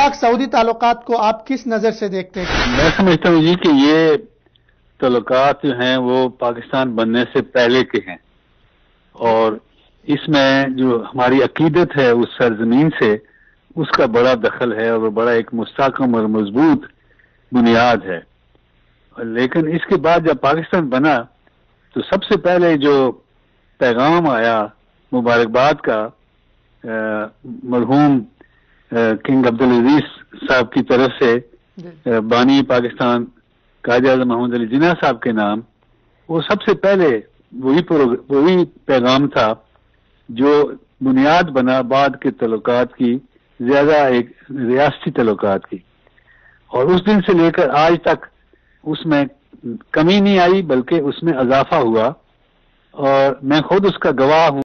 پاک سعودی تعلقات کو آپ کس نظر سے دیکھتے ہیں؟ میں سمجھتا ہوں جی کہ یہ تعلقات جو ہیں وہ پاکستان بننے سے پہلے کے ہیں، اور اس میں جو ہماری عقیدت ہے اس سرزمین سے اس کا بڑا دخل ہے، اور وہ بڑا ایک مستحکم اور مضبوط بنیاد ہے۔ لیکن اس کے بعد جب پاکستان بنا تو سب سے پہلے جو پیغام آیا مبارکباد کا مرحوم کنگ عبدالعزیز صاحب کی طرف سے بانی پاکستان قائد اعظم محمد علی جناح صاحب کے نام، وہ سب سے پہلے وہی پیغام تھا جو بنیاد بنا بعد کے تعلقات کی، زیادہ ایک ریاستی تعلقات کی، اور اس دن سے لے کر آج تک اس میں کمی نہیں آئی بلکہ اس میں اضافہ ہوا، اور میں خود اس کا گواہ ہوں۔